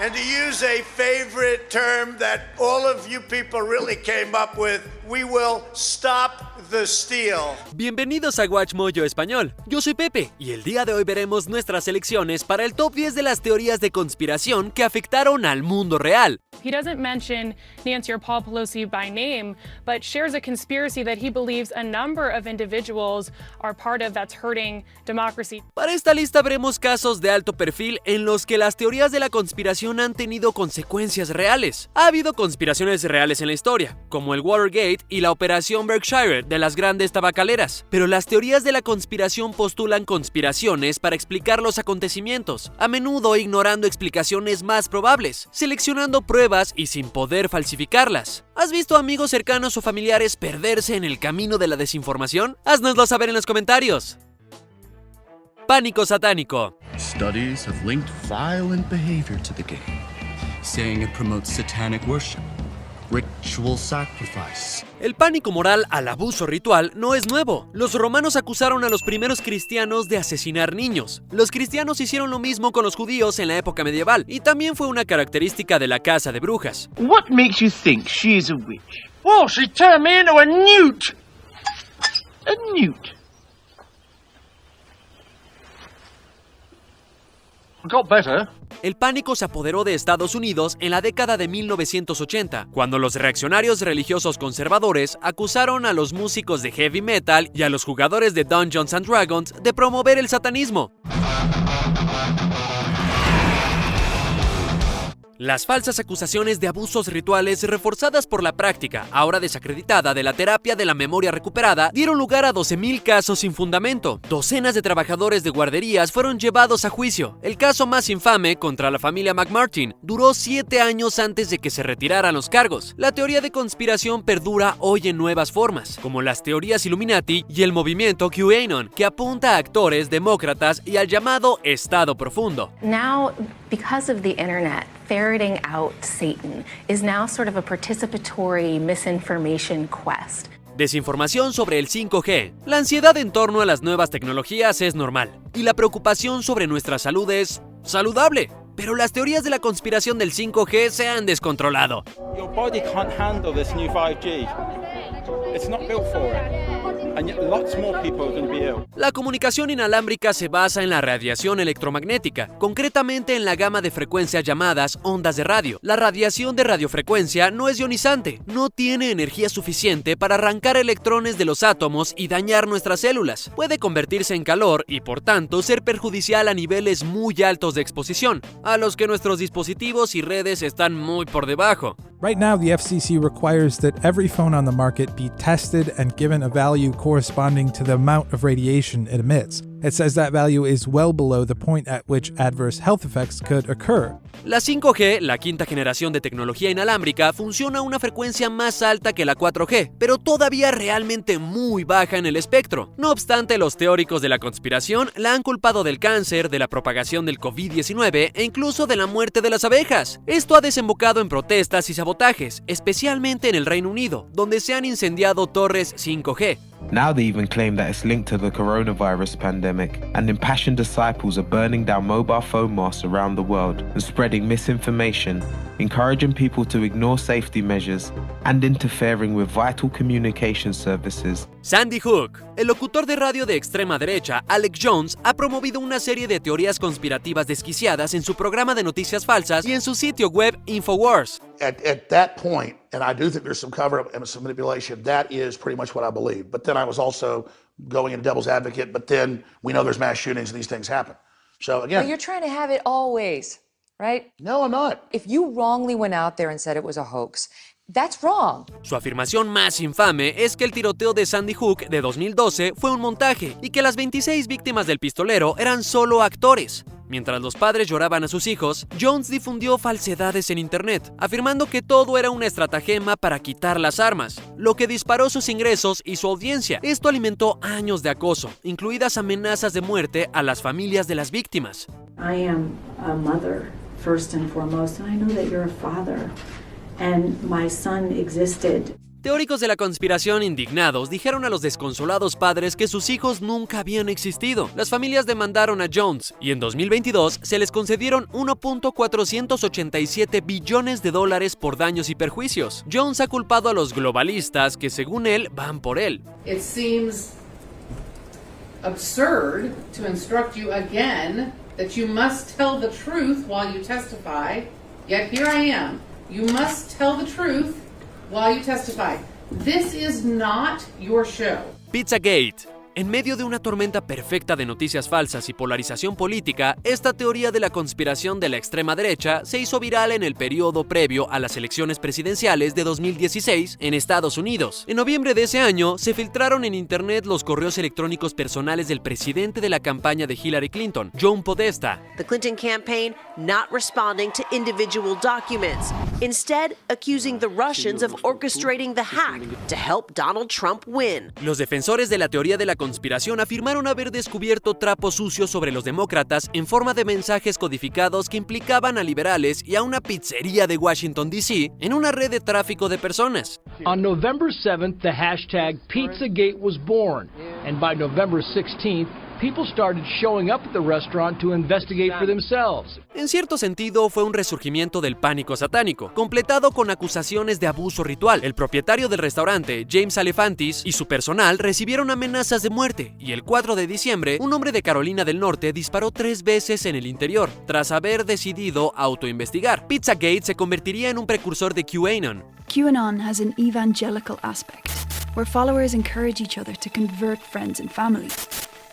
And to use a favorite term that all of you people really came up with, we will stop the steal. Bienvenidos a WatchMojo Español. Yo soy Pepe y el día de hoy veremos nuestras selecciones para el top 10 de las teorías de conspiración que afectaron al mundo real. He doesn't mention Nancy or Paul Pelosi by name, but shares a conspiracy that he believes a number of individuals are part of that's hurting democracy. Para esta lista veremos casos de alto perfil en los que las teorías de la conspiración han tenido consecuencias reales. Ha habido conspiraciones reales en la historia, como el Watergate y la Operación Berkshire de las grandes tabacaleras, pero las teorías de la conspiración postulan conspiraciones para explicar los acontecimientos, a menudo ignorando explicaciones más probables, seleccionando pruebas y sin poder falsificarlas. ¿Has visto amigos cercanos o familiares perderse en el camino de la desinformación? Haznoslo saber en los comentarios. Pánico satánico. Studies have linked violent behavior to the game, saying it promotes satanic worship, ritual sacrifice. El pánico moral al abuso ritual no es nuevo. Los romanos acusaron a los primeros cristianos de asesinar niños. Los cristianos hicieron lo mismo con los judíos en la época medieval, y también fue una característica de la caza de brujas. What makes you think she's a witch? Well, she turned me into a newt. A newt. Got better. El pánico se apoderó de Estados Unidos en la década de 1980, cuando los reaccionarios religiosos conservadores acusaron a los músicos de heavy metal y a los jugadores de Dungeons and Dragons de promover el satanismo. Las falsas acusaciones de abusos rituales reforzadas por la práctica, ahora desacreditada, de la terapia de la memoria recuperada, dieron lugar a 12,000 casos sin fundamento. Docenas de trabajadores de guarderías fueron llevados a juicio. El caso más infame, contra la familia McMartin, duró 7 años antes de que se retiraran los cargos. La teoría de conspiración perdura hoy en nuevas formas, como las teorías Illuminati y el movimiento QAnon, que apunta a actores demócratas y al llamado Estado Profundo. Now, because of the internet, ferreting out Satan is now sort of a participatory misinformation quest. Desinformación sobre el 5G. La ansiedad en torno a las nuevas tecnologías es normal, y la preocupación sobre nuestra salud es saludable. Pero las teorías de la conspiración del 5G se han descontrolado. Your body can't handle this new 5G. It's not built for it. And yet lots more people are going to be ill. La comunicación inalámbrica se basa en la radiación electromagnética, concretamente en la gama de frecuencias llamadas ondas de radio. La radiación de radiofrecuencia no es ionizante, no tiene energía suficiente para arrancar electrones de los átomos y dañar nuestras células. Puede convertirse en calor y, por tanto, ser perjudicial a niveles muy altos de exposición, a los que nuestros dispositivos y redes están muy por debajo. Right now, the FCC requires that every phone on the market be tested and given a value corresponding to the amount of radiation it emits. It says that value is well below the point at which adverse health effects could occur. La 5G, la quinta generación de tecnología inalámbrica, funciona a una frecuencia más alta que la 4G, pero todavía realmente muy baja en el espectro. No obstante, los teóricos de la conspiración la han culpado del cáncer, de la propagación del COVID-19 e incluso de la muerte de las abejas. Esto ha desembocado en protestas y sabotajes, especialmente en el Reino Unido, donde se han incendiado torres 5G. Now they even claim that it's linked to the coronavirus pandemic, and impassioned disciples are burning down mobile phone masts around the world and spreading misinformation, encouraging people to ignore safety measures and interfering with vital communication services. Sandy Hook. El locutor de radio de extrema derecha, Alex Jones, ha promovido una serie de teorías conspirativas desquiciadas en su programa de noticias falsas y en su sitio web Infowars. At that point, and I do think there's some cover-up and some manipulation, that is pretty much what I believe. But then I was also going in devil's advocate, but then we know there's mass shootings and these things happen. So again... But you're trying to have it all ways, right? No, I'm not. If you wrongly went out there and said it was a hoax, that's wrong. Su afirmación más infame es que el tiroteo de Sandy Hook de 2012 fue un montaje y que las 26 víctimas del pistolero eran solo actores. Mientras los padres lloraban a sus hijos, Jones difundió falsedades en internet, afirmando que todo era una estratagema para quitar las armas, lo que disparó sus ingresos y su audiencia. Esto alimentó años de acoso, incluidas amenazas de muerte a las familias de las víctimas. I am a mother, first and foremost, and I know that you're a father, and my son existed. Teóricos de la conspiración indignados dijeron a los desconsolados padres que sus hijos nunca habían existido. Las familias demandaron a Jones y en 2022 se les concedieron 1.487 billones de dólares por daños y perjuicios. Jones ha culpado a los globalistas que, según él, van por él. It seems absurd to instruct you again that you must tell the truth while you testify. Yet here I am. You must tell the truth while you testify. This is not your show. Pizzagate. En medio de una tormenta perfecta de noticias falsas y polarización política, esta teoría de la conspiración de la extrema derecha se hizo viral en el periodo previo a las elecciones presidenciales de 2016 en Estados Unidos. En noviembre de ese año, se filtraron en internet los correos electrónicos personales del presidente de la campaña de Hillary Clinton, John Podesta. The Clinton campaign not responding to individual documents, instead accusing the Russians of orchestrating the hack to help Donald Trump win. Los defensores de la teoría de la conspiración afirmaron haber descubierto trapos sucios sobre los demócratas en forma de mensajes codificados que implicaban a liberales y a una pizzería de Washington, D.C. en una red de tráfico de personas. On November 7th, the hashtag Pizzagate was born, and by November 16th, people started showing up at the restaurant to investigate for themselves. En cierto sentido, fue un resurgimiento del pánico satánico, completado con acusaciones de abuso ritual. El propietario del restaurante, James Alefantis, y su personal recibieron amenazas de muerte, y el 4 de diciembre, un hombre de Carolina del Norte disparó 3 veces en el interior, tras haber decidido autoinvestigar. Pizzagate se convertiría en un precursor de QAnon. QAnon has an evangelical aspect, where followers encourage each other to convert friends and family.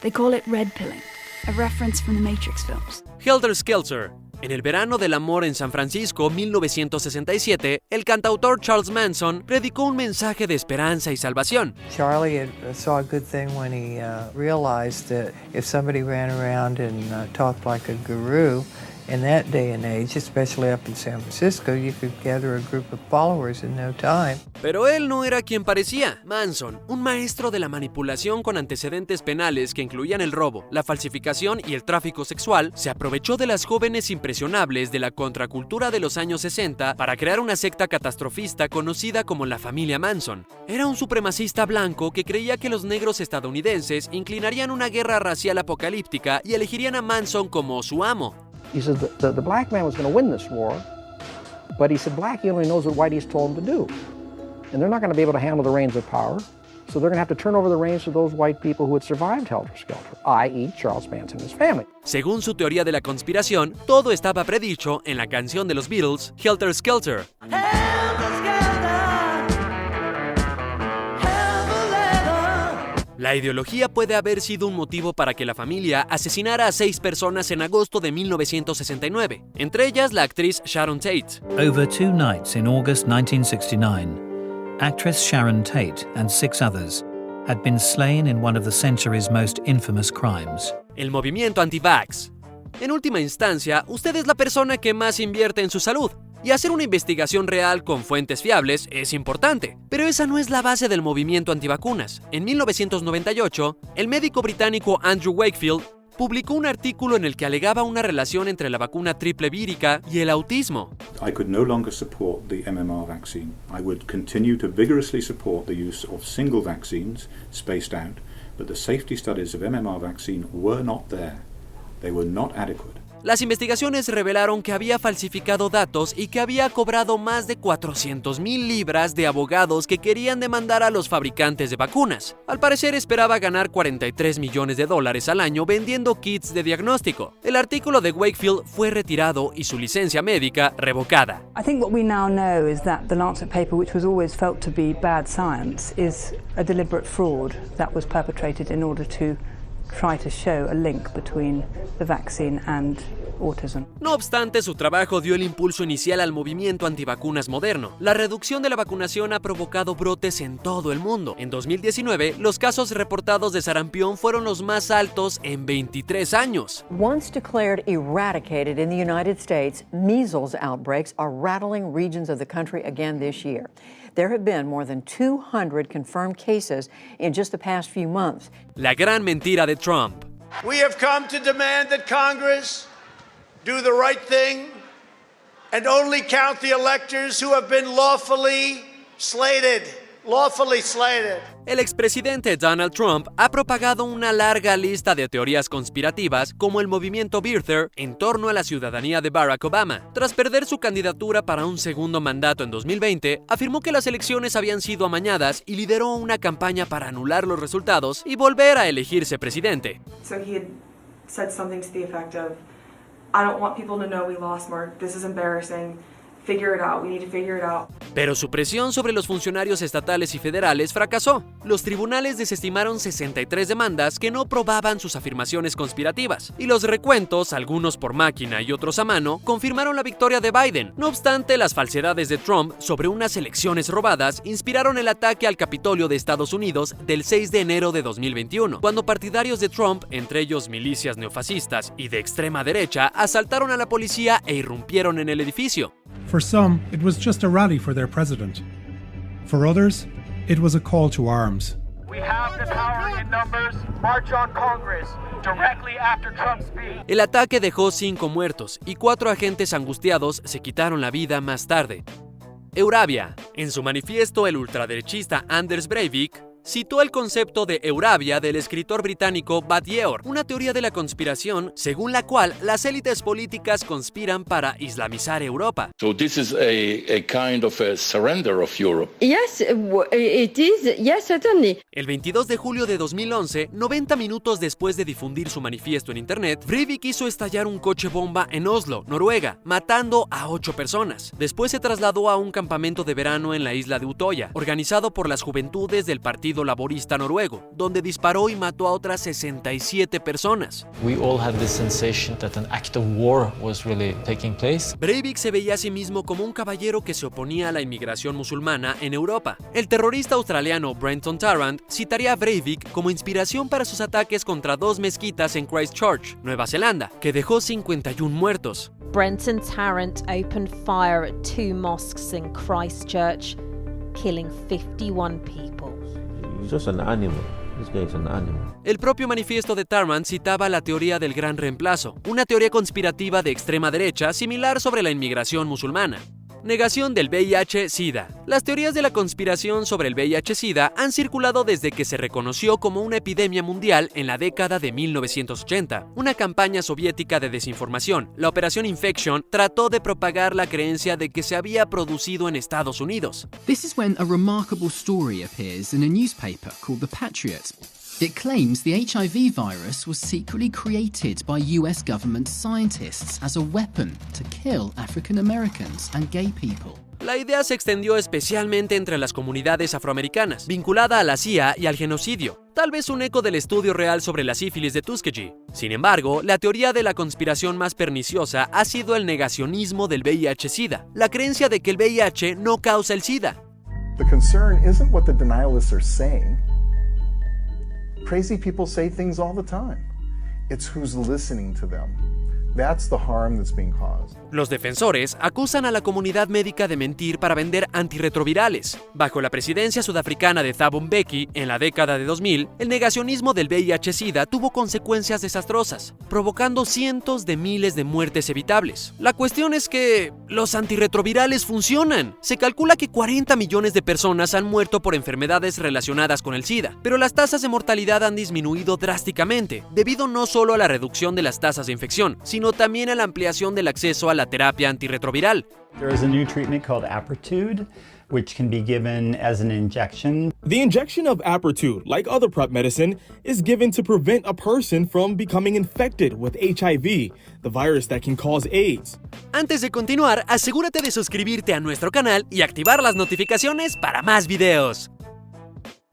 They call it red pilling, a reference from the Matrix films. Helter Skelter. En el verano del amor en San Francisco, 1967, el cantautor Charles Manson predicó un mensaje de esperanza y salvación. Charlie saw a good thing when he realized that if somebody ran around and talked like a guru, in that day and age, especially up in San Francisco, you could gather a group of followers in no time. Pero él no era quien parecía. Manson, un maestro de la manipulación con antecedentes penales que incluían el robo, la falsificación y el tráfico sexual, se aprovechó de las jóvenes impresionables de la contracultura de los años 60 para crear una secta catastrofista conocida como la familia Manson. Era un supremacista blanco que creía que los negros estadounidenses inclinarían una guerra racial apocalíptica y elegirían a Manson como su amo. He said the black man was going to win this war, but he said Blackie only knows what Whitey's told him to do. And they're not going to be able to handle the reins of power, so they're going to have to turn over the reins to those white people who had survived Helter Skelter, i.e. Charles Manson and his family. Según su teoría de la conspiración, todo estaba predicho en la canción de los Beatles, Helter Skelter. La ideología puede haber sido un motivo para que la familia asesinara a 6 personas en agosto de 1969, entre ellas la actriz Sharon Tate. Over 2 nights in August 1969, actress Sharon Tate and 6 others had been slain in one of the century's most infamous crimes. El movimiento anti-vax. En última instancia, usted es la persona que más invierte en su salud. Y hacer una investigación real con fuentes fiables es importante, pero esa no es la base del movimiento antivacunas. En 1998, el médico británico Andrew Wakefield publicó un artículo en el que alegaba una relación entre la vacuna triple vírica y el autismo. I could no longer support the MMR vaccine. I would continue to vigorously support the use of single vaccines, spaced out, but the safety studies of MMR vaccine were not there. They were not adequate. Las investigaciones revelaron que había falsificado datos y que había cobrado más de 400,000 libras de abogados que querían demandar a los fabricantes de vacunas. Al parecer esperaba ganar $43 millones al año vendiendo kits de diagnóstico. El artículo de Wakefield fue retirado y su licencia médica revocada. I think what we now know is that the Lancet paper, which was always felt to be bad science, is a deliberate fraud that was perpetrated in order to try to show a link between the vaccine and autism. No obstante, su trabajo dio el impulso inicial al movimiento antivacunas moderno. La reducción de la vacunación ha provocado brotes en todo el mundo. En 2019, los casos reportados de sarampión fueron los más altos en 23 años. Once declared eradicated in the United States, measles outbreaks are rattling regions of the country again this year. There have been more than 200 confirmed cases in just the past few months. La gran mentira de Trump. We have come to demand that Congress do the right thing and only count the electors who have been lawfully slated. lawfully slated. El expresidente Donald Trump ha propagado una larga lista de teorías conspirativas como el movimiento Birther en torno a la ciudadanía de Barack Obama. Tras perder su candidatura para un segundo mandato en 2020, afirmó que las elecciones habían sido amañadas y lideró una campaña para anular los resultados y volver a elegirse presidente. So he had said something to the effect of, I don't want people to know we lost, Mark. This is embarrassing. Figure it out. We need to figure it out. Pero su presión sobre los funcionarios estatales y federales fracasó. Los tribunales desestimaron 63 demandas que no probaban sus afirmaciones conspirativas, y los recuentos, algunos por máquina y otros a mano, confirmaron la victoria de Biden. No obstante, las falsedades de Trump sobre unas elecciones robadas inspiraron el ataque al Capitolio de Estados Unidos del 6 de enero de 2021, cuando partidarios de Trump, entre ellos milicias neofascistas y de extrema derecha, asaltaron a la policía e irrumpieron en el edificio. For some, it was just a rally for their president. For others, it was a call to arms. We have the power in numbers. March on Congress directly after Trump's speech. El ataque dejó 5 muertos y 4 agentes angustiados se quitaron la vida más tarde. Eurabia. En su manifiesto, el ultraderechista Anders Breivik citó el concepto de Eurabia del escritor británico Bat Ye'or, una teoría de la conspiración según la cual las élites políticas conspiran para islamizar Europa. So this is a kind of a surrender of Europe. Yes, it is. Yes, certainly. El 22 de julio de 2011, 90 minutos después de difundir su manifiesto en internet, Breivik hizo estallar un coche bomba en Oslo, Noruega, matando a 8 personas. Después se trasladó a un campamento de verano en la isla de Utoya, organizado por las juventudes del Partido Laborista Noruego, donde disparó y mató a otras 67 personas. We all had this sensation that an act of war was really taking place. Breivik se veía a sí mismo como un caballero que se oponía a la inmigración musulmana en Europa. El terrorista australiano Brenton Tarrant citaría a Breivik como inspiración para sus ataques contra 2 mezquitas en Christchurch, Nueva Zelanda, que dejó 51 muertos. Brenton Tarrant opened fire at 2 mosques in Christchurch, killing 51 people. He's just an animal. This guy's an animal. El propio manifiesto de Tarrant citaba la teoría del gran reemplazo, una teoría conspirativa de extrema derecha similar sobre la inmigración musulmana. Negación del VIH-Sida. Las teorías de la conspiración sobre el VIH-Sida han circulado desde que se reconoció como una epidemia mundial en la década de 1980. Una campaña soviética de desinformación, la Operación Infection, trató de propagar la creencia de que se había producido en Estados Unidos. This is when a remarkable story appears in a newspaper called The Patriot. It claims the HIV virus was secretly created by US government scientists as a weapon to kill African Americans and gay people. La idea se extendió especialmente entre las comunidades afroamericanas, vinculada a la CIA y al genocidio, tal vez un eco del estudio real sobre la sífilis de Tuskegee. Sin embargo, la teoría de la conspiración más perniciosa ha sido el negacionismo del VIH-Sida, la creencia de que el VIH no causa el SIDA. The concern isn't what the denialists are saying. Crazy people say things all the time. It's who's listening to them. That's the harm that's being caused. Los defensores acusan a la comunidad médica de mentir para vender antirretrovirales. Bajo la presidencia sudafricana de Thabo Mbeki en la década de 2000, el negacionismo del VIH-Sida tuvo consecuencias desastrosas, provocando cientos de miles de muertes evitables. La cuestión es que los antirretrovirales funcionan. Se calcula que 40 millones de personas han muerto por enfermedades relacionadas con el SIDA, pero las tasas de mortalidad han disminuido drásticamente, debido no solo a la reducción de las tasas de infección, sino también a la ampliación del acceso a la terapia antirretroviral. There is a new treatment called Apretude, which can be given as an injection. The injection of Apretude, like other PrEP medicine, is given to prevent a person from becoming infected with HIV, the virus that can cause AIDS. Antes de continuar, asegúrate de suscribirte a nuestro canal y activar las notificaciones para más videos.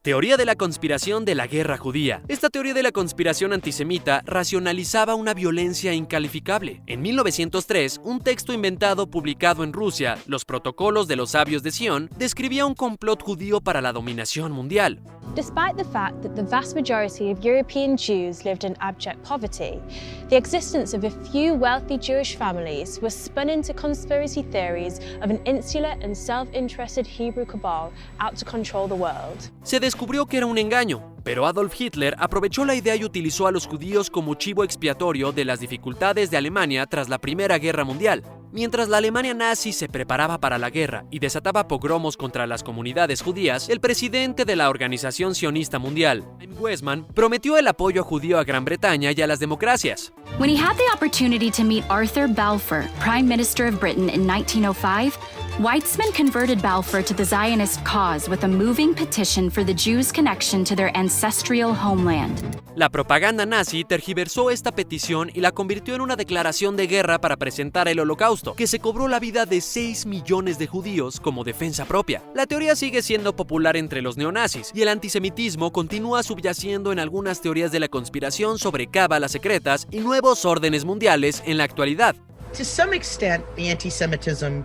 Teoría de la conspiración de la guerra judía. Esta teoría de la conspiración antisemita racionalizaba una violencia incalificable. En 1903, un texto inventado publicado en Rusia, Los Protocolos de los Sabios de Sion, describía un complot judío para la dominación mundial. Despite the fact that the vast majority of European Jews lived in abject poverty, the existence of a few wealthy Jewish families was spun into conspiracy theories of an insular and self-interested Hebrew cabal out to control the world. Se descubrió que era un engaño, pero Adolf Hitler aprovechó la idea y utilizó a los judíos como chivo expiatorio de las dificultades de Alemania tras la Primera Guerra Mundial. Mientras la Alemania nazi se preparaba para la guerra y desataba pogromos contra las comunidades judías, el presidente de la Organización Sionista Mundial, Chaim Weizmann, prometió el apoyo judío a Gran Bretaña y a las democracias. When he had the opportunity to meet Arthur Balfour, Prime Minister of Britain, in 1905, Weizmann converted Balfour to the Zionist cause with a moving petition for the Jews' connection to their ancestral homeland. La propaganda nazi tergiversó esta petición y la convirtió en una declaración de guerra para presentar el Holocausto, que se cobró la vida de 6 millones de judíos como defensa propia. La teoría sigue siendo popular entre los neonazis y el antisemitismo continúa subyaciendo en algunas teorías de la conspiración sobre cábalas secretas y nuevos órdenes mundiales en la actualidad. To some extent, the anti-Semitism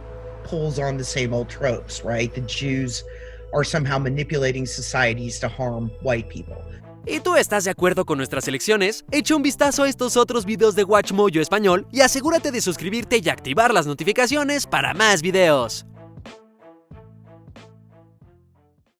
pulls on the same old tropes, right? The Jews are somehow manipulating societies to harm white people. ¿Y tú estás de acuerdo con nuestras elecciones? Echa un vistazo a estos otros videos de WatchMojo Español y asegúrate de suscribirte y activar las notificaciones para más videos.